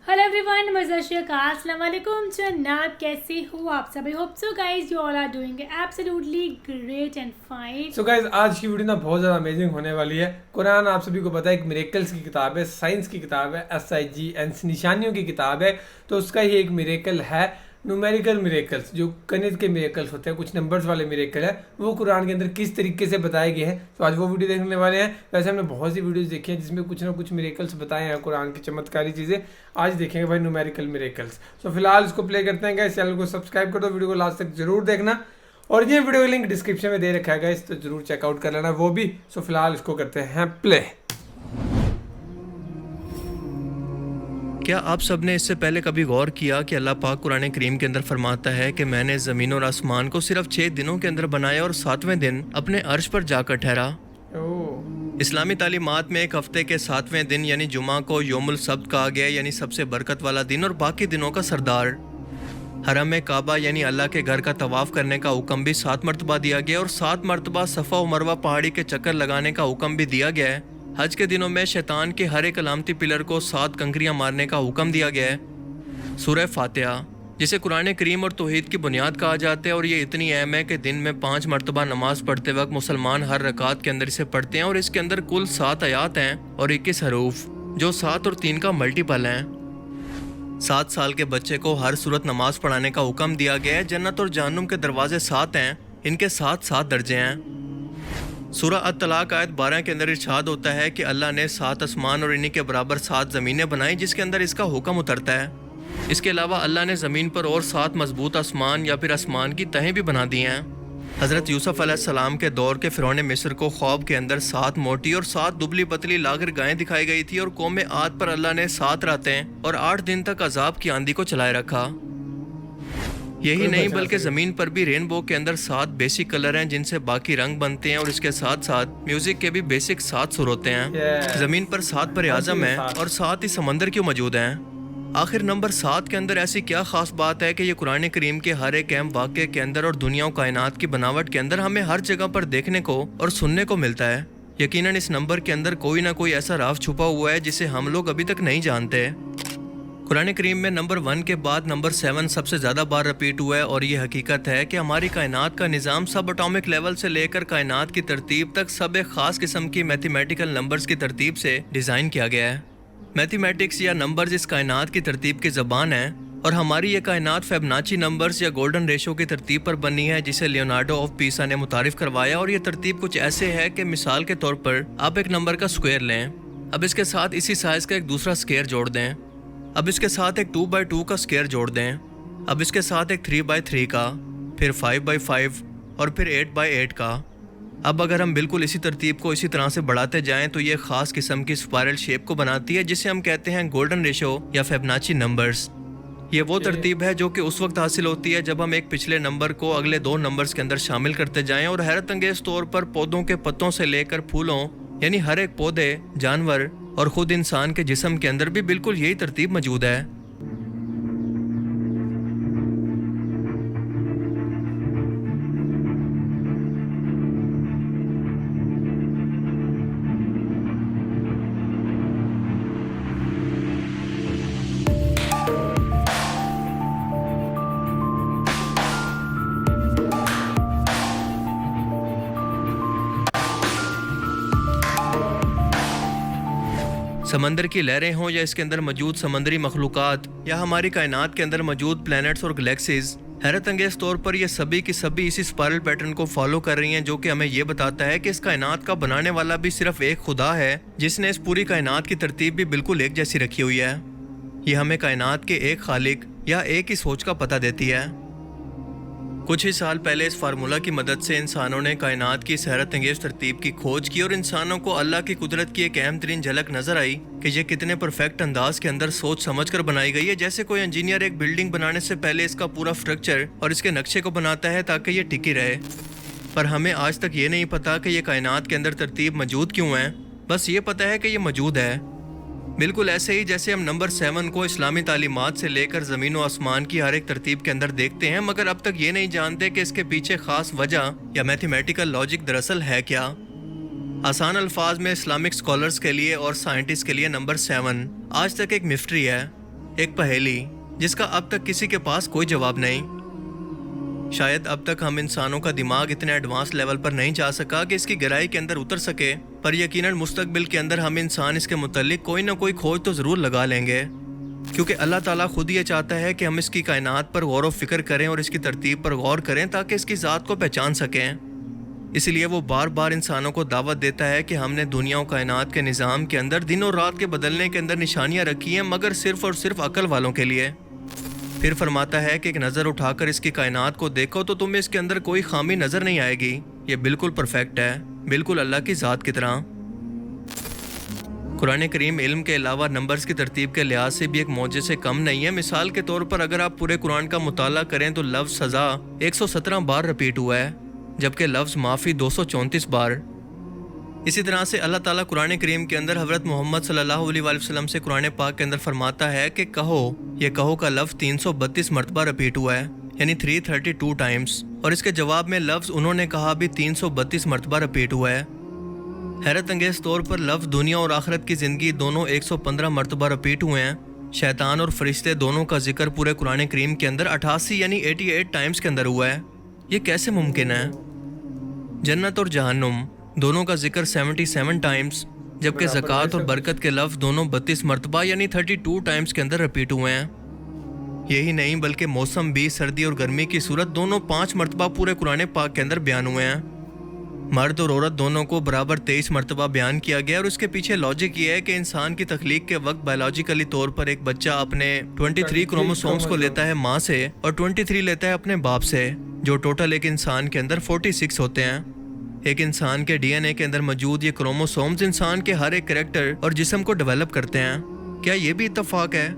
Hello everyone, अस्सलाम वालेकुम जनाब, कैसे हो आप सब? I hope so guys you all are doing absolutely great and fine. So guys आज की वीडियो ना बहुत ज़्यादा अमेजिंग होने वाली है। कुरान आप सभी को पता है एक मिरेकल्स की किताब है, साइंस की किताब है, SIGN निशानियों की किताब है। तो उसका ही एक मिरेकल है न्यूमेरिकल मिरेकल्स, जो गणित के मिरेकल्स होते हैं, कुछ नंबर्स वाले मिरेकल है, वो कुरान के अंदर किस तरीके से बताए गए हैं। तो आज वो वीडियो देखने वाले हैं। वैसे हमने बहुत सी वीडियोस देखी हैं जिसमें कुछ ना कुछ मिरेकल्स बताए हैं, कुरान की चमत्कारी चीज़ें। आज देखेंगे भाई न्यूमेरिकल मिरेकल्स। तो फिलहाल इसको प्ले करते हैं। गाइस चैनल को सब्सक्राइब कर दो, वीडियो को लास्ट तक जरूर देखना, और ये वीडियो का लिंक डिस्क्रिप्शन में दे रखा है गाइस, तो जरूर चेकआउट कर लेना वो भी। सो फिलहाल इसको करते हैं प्ले। क्या आप सब ने इससे पहले कभी गौर किया कि अल्लाह पाक कुरान करीम के अंदर फरमाता है कि मैंने ज़मीन और आसमान को सिर्फ 6 दिनों के अंदर बनाया और 7वें दिन अपने अर्श पर जाकर ठहरा। इस्लामी तालीमात में एक हफ्ते के 7वें दिन यानी जुमा को योमुल सब्त कहा गया, यानी सबसे बरकत वाला दिन और बाकी दिनों का सरदार। हरम में काबा यानी अल्लाह के घर का तवाफ़ करने का हुक्म भी 7 मरतबा दिया गया और 7 मरतबा सफ़ा और मरवा पहाड़ी के चक्कर लगाने का हुक्म भी दिया गया है। हज के दिनों में शैतान के हर एक अलामती पिलर को 7 कंकरियां मारने का हुक्म दिया गया है। सूरह फातिहा, जिसे कुरान करीम और तौहीद की बुनियाद कहा जाता है, और ये इतनी अहम है कि दिन में 5 मरतबा नमाज पढ़ते वक्त मुसलमान हर रकात के अंदर इसे पढ़ते हैं, और इसके अंदर कुल 7 आयात हैं और 21 हरूफ, जो 7 और 3 का मल्टीपल हैं। 7 साल के बच्चे को हर सूरत नमाज पढ़ाने का हुक्म दिया गया है। जन्नत और जहन्नुम के दरवाजे 7 हैं, इनके 7 दर्जे हैं। सूरह अत-तलाक आयत 12 के अंदर इरशाद होता है कि अल्लाह ने 7 आसमान और इन्हीं के बराबर 7 ज़मीनें बनाई जिसके अंदर इसका हुक्म उतरता है। इसके अलावा अल्लाह ने ज़मीन पर और 7 मजबूत आसमान या फिर आसमान की तहें भी बना दी हैं। हज़रत यूसुफ अलैहिस्सलाम के दौर के फ़िरौन मिस्र को ख्वाब के अंदर 7 मोटी और 7 दुबली पतली लागर गायें दिखाई गई थी, और कौम आद पर अल्लाह ने 7 रातें और 8 दिन तक अजाब की आंधी को चलाए रखा। यही नहीं बल्कि ज़मीन पर भी रेनबो के अंदर 7 बेसिक कलर हैं जिनसे बाकी रंग बनते हैं, और इसके साथ साथ म्यूजिक के भी बेसिक 7 सुर होते हैं। ज़मीन पर 7 पर आज़म हैं और 7 ही समंदर क्यों मौजूद हैं। आखिर नंबर 7 के अंदर ऐसी क्या खास बात है कि ये कुरान करीम के हर एक अहम वाक़े के अंदर और दुनिया और कायनात की बनावट के अंदर हमें हर जगह पर देखने को और सुनने को मिलता है। यकीनन इस नंबर के अंदर कोई ना कोई ऐसा राज छुपा हुआ है जिसे हम लोग अभी तक नहीं जानते। कुरान करीम में नंबर 1 के बाद नंबर 7 सबसे ज़्यादा बार रिपीट हुआ है, और ये हकीकत है कि हमारी कायनात का निज़ाम सब एटॉमिक लेवल से लेकर कायनात की तरतीब तक सब एक ख़ास किस्म की मैथमेटिकल नंबर्स की तरतीब से डिज़ाइन किया गया है। मैथमेटिक्स या नंबर्स इस कायनात की तरतीब की ज़बान है, और हमारी ये कायनात फिबोनाची नंबर्स या गोल्डन रेशो की तरतीब पर बनी है, जिसे लियोनार्डो ऑफ पीसा ने मुतारिफ करवाया। और ये तरतीब कुछ ऐसे है कि मिसाल के तौर पर आप एक नंबर का स्क्वायर लें, अब इसके साथ इसी साइज़ का एक दूसरा स्क्वायर जोड़ दें, अब इसके साथ एक 2x2 का स्क्वायर जोड़ दें, अब इसके साथ एक 3x3 का, फिर 5x5 और फिर 8x8 का। अब अगर हम बिल्कुल इसी तरतीब को इसी तरह से बढ़ाते जाएं तो ये ख़ास किस्म की स्पायरल शेप को बनाती है, जिसे हम कहते हैं गोल्डन रेशो या फिबोनाची नंबर्स। ये वो तरतीब है जो कि उस वक्त हासिल होती है जब हम एक पिछले नंबर को अगले 2 नंबर्स के अंदर शामिल करते जाएं, और हैरत अंगेज तौर पर पौधों के पत्तों से लेकर फूलों, यानी हर एक पौधे, जानवर और ख़ुद इंसान के जिस्म के अंदर भी बिल्कुल यही तरतीब मौजूद है। समंदर की लहरें हों या इसके अंदर मौजूद समंदरी मखलूक़ात, या हमारी कायनात के अंदर मौजूद प्लैनेट्स और गैलेक्सीज, हैरत अंगेज तौर पर ये सभी की सभी इसी स्पायरल पैटर्न को फॉलो कर रही हैं, जो कि हमें ये बताता है कि इस कायनात का बनाने वाला भी सिर्फ एक खुदा है, जिसने इस पूरी कायनात की तरतीब भी बिल्कुल एक जैसी रखी हुई है। ये हमें कायनात के एक खालिक या एक ही सोच का पता देती है। कुछ ही साल पहले इस फार्मूला की मदद से इंसानों ने कायनात की इस हैरत अंगेज तरतीब की खोज की, और इंसानों को अल्लाह की कुदरत की एक अहम तरीन झलक नजर आई कि ये कितने परफेक्ट अंदाज के अंदर सोच समझ कर बनाई गई है, जैसे कोई इंजीनियर एक बिल्डिंग बनाने से पहले इसका पूरा स्ट्रक्चर और इसके नक्शे को बनाता है ताकि ये टिकी रहे। पर हमें आज तक ये नहीं पता कि ये कायनात के अंदर तरतीब मौजूद क्यों है, बस ये पता है कि ये मौजूद है। बिल्कुल ऐसे ही जैसे हम नंबर 7 को इस्लामी तालीमात से लेकर ज़मीन व आसमान की हर एक तरतीब के अंदर देखते हैं, मगर अब तक ये नहीं जानते कि इसके पीछे ख़ास वजह या मैथमेटिकल लॉजिक दरअसल है क्या। आसान अल्फाज में इस्लामिक स्कॉलर्स के लिए और साइंटिस्ट के लिए नंबर 7 आज तक एक मिस्ट्री है। ایک پہیلی جس کا اب تک کسی کے پاس کوئی جواب نہیں۔ شاید اب تک ہم انسانوں کا دماغ اتنے ایڈوانس لیول پر نہیں جا سکا کہ اس کی گہرائی کے اندر اتر سکے، پر یقیناً مستقبل کے اندر ہم انسان اس کے متعلق کوئی نہ کوئی کھوج تو ضرور لگا لیں گے، کیونکہ اللہ تعالیٰ خود یہ چاہتا ہے کہ ہم اس کی کائنات پر غور و فکر کریں اور اس کی ترتیب پر غور کریں تاکہ اس کی ذات کو پہچان سکیں۔ اس لیے وہ بار بار انسانوں کو دعوت دیتا ہے کہ ہم نے دنیا و کائنات کے نظام کے اندر دن اور رات کے بدلنے کے اندر نشانیاں رکھی ہیں، مگر صرف اور صرف عقل والوں کے لیے۔ پھر فرماتا ہے کہ ایک نظر اٹھا کر اس کی کائنات کو دیکھو تو تمہیں اس کے اندر کوئی خامی نظر نہیں آئے گی، یہ بالکل پرفیکٹ ہے، بالکل اللہ کی ذات کی طرح۔ قرآن کریم علم کے علاوہ نمبرز کی ترتیب کے لحاظ سے بھی ایک معجزے سے کم نہیں ہے۔ مثال کے طور پر اگر آپ پورے قرآن کا مطالعہ کریں تو لفظ سزا 117 بار رپیٹ ہوا ہے، جبکہ لفظ معافی 234 بار۔ اسی طرح سے اللہ تعالیٰ قرآن کریم کے اندر حضرت محمد صلی اللہ علیہ وآلہ وسلم سے قرآن پاک کے اندر فرماتا ہے کہ کہو، یہ کہو کا لفظ 332 مرتبہ رپیٹ ہوا ہے، یعنی 332 ٹائمز، اور اس کے جواب میں لفظ انہوں نے کہا بھی 332 مرتبہ رپیٹ ہوا ہے۔ حیرت انگیز طور پر لفظ دنیا اور آخرت کی زندگی دونوں 115 مرتبہ رپیٹ ہوئے ہیں۔ شیطان اور فرشتے دونوں کا ذکر پورے قرآن کریم کے اندر 88 یعنی 88 ٹائمز کے اندر ہوا ہے۔ یہ کیسے ممکن ہے؟ جنت اور جہنم دونوں کا ذکر 77 ٹائمز، جبکہ زکوٰۃ اور برکت کے لفظ دونوں 32 مرتبہ یعنی 32 ٹائمز کے اندر رپیٹ ہوئے ہیں۔ یہی نہیں بلکہ موسم بھی، سردی اور گرمی کی صورت دونوں 5 مرتبہ پورے قرآن پاک کے اندر بیان ہوئے ہیں۔ مرد اور عورت دونوں کو برابر 23 مرتبہ بیان کیا گیا، اور اس کے پیچھے لاجک یہ ہے کہ انسان کی تخلیق کے وقت بایولوجیکلی طور پر ایک بچہ اپنے 23 کروموسومز کو لیتا ہے ماں سے اور 23 لیتا ہے اپنے باپ سے، جو ٹوٹل ایک انسان کے اندر 46 ہوتے ہیں۔ ایک انسان کے ڈی این اے کے اندر موجود یہ کروموسومز انسان کے ہر ایک کریکٹر اور جسم کو ڈیولپ کرتے ہیں۔ کیا یہ بھی اتفاق ہے؟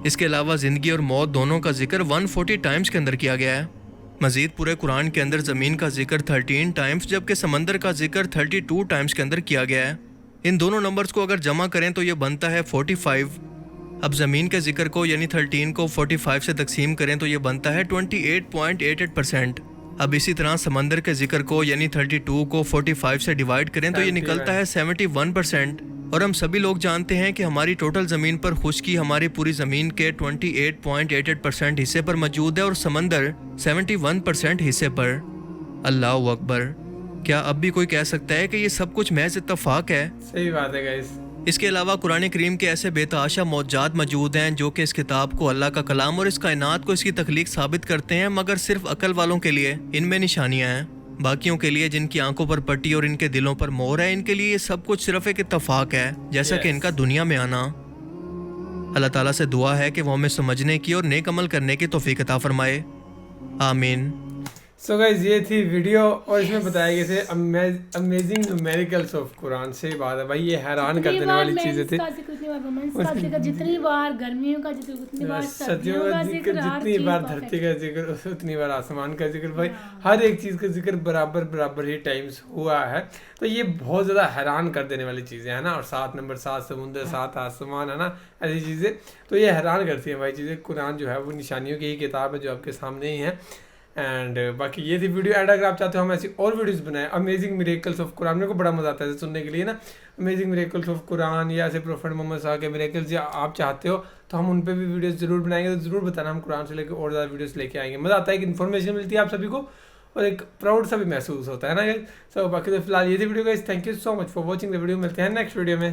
اس کے علاوہ زندگی اور موت دونوں کا ذکر 140 ٹائمز کے اندر کیا گیا ہے۔ مزید پورے قرآن کے اندر زمین کا ذکر 13 ٹائمز، جبکہ سمندر کا ذکر 32 ٹائمز کے اندر کیا گیا ہے۔ ان دونوں نمبرز کو اگر جمع کریں تو یہ بنتا ہے 45۔ اب زمین کے ذکر کو یعنی 13 کو 45 سے تقسیم کریں تو یہ بنتا ہے 28.88%۔ اب اسی طرح سمندر کے ذکر کو یعنی 32 کو 45 سے ڈیوائڈ کریں تو یہ نکلتا ہے 71%۔ اور ہم سبھی لوگ جانتے ہیں کہ ہماری ٹوٹل زمین پر خشکی ہماری پوری زمین کے 28.88% حصے پر موجود ہے اور سمندر 71% حصے پر۔ اللہ اکبر! کیا اب بھی کوئی کہہ سکتا ہے کہ یہ سب کچھ محض اتفاق ہے؟ صحیح بات ہے گائز۔ اس کے علاوہ قرآن کریم کے ایسے بے تحاشا معجزات موجود ہیں جو کہ اس کتاب کو اللہ کا کلام اور اس کائنات کو اس کی تخلیق ثابت کرتے ہیں، مگر صرف عقل والوں کے لیے ان میں نشانیاں ہیں۔ باقیوں کے لیے جن کی آنکھوں پر پٹی اور ان کے دلوں پر مہر ہے، ان کے لیے یہ سب کچھ صرف ایک اتفاق ہے، جیسا کہ ان کا دنیا میں آنا۔ اللہ تعالیٰ سے دعا ہے کہ وہ ہمیں سمجھنے کی اور نیک عمل کرنے کی توفیق عطا فرمائے، آمین۔ سو گائز یہ تھی ویڈیو، اور اس میں بتایا گئے تھے امیزنگ نیومیریکلس آف قرآن۔ صحیح بات ہے بھائی، یہ حیران کر دینے والی چیزیں تھیں۔ جتنی بار گرمیوں کا ذکر، اتنی بار سردیوں کا ذکر، جتنی بار دھرتی کا ذکر، اتنی بار آسمان کا ذکر، بھائی ہر ایک چیز کا ذکر برابر ہی ٹائمز ہوا ہے۔ تو یہ بہت زیادہ حیران کر دینے والی چیزیں ہیں نا، اور 7 نمبر 7 سمندر 7 آسمان ہے نا، ایسی چیزیں تو یہ حیران کرتی ہیں بھائی چیزیں۔ قرآن جو ہے وہ نشانیوں کی ہی کتاب ہے جو آپ کے سامنے ہی ہے۔ اینڈ باقی یہ تھی ویڈیو۔ اینڈ اگر آپ چاہتے ہو ہم ایسی اور ویڈیوز بنائیں امیزنگ میریکلس آف قرآن، میرے کو بڑا مزہ آتا ہے سننے کے لیے نا، امیزنگ میریکلس آف قرآن یا ایسے پروفیٹ محمد صلی اللہ علیہ وسلم کے میریکلز، یا آپ چاہتے ہو تو ہم ان پہ بھی ویڈیوز ضرور بنائیں گے، تو ضرور بتانا، ہم قرآن سے لے کے اور زیادہ ویڈیوز لے کے آئیں گے۔ مزہ آتا ہے کہ انفارمیشن ملتی ہے آپ سبھی کو، اور ایک پراؤڈ سا بھی محسوس ہوتا ہے نا۔ سو باقی تو فی الحال یہ تھی video guys, thank you so much for watching the video, ملتے ہیں نیکسٹ ویڈیو میں۔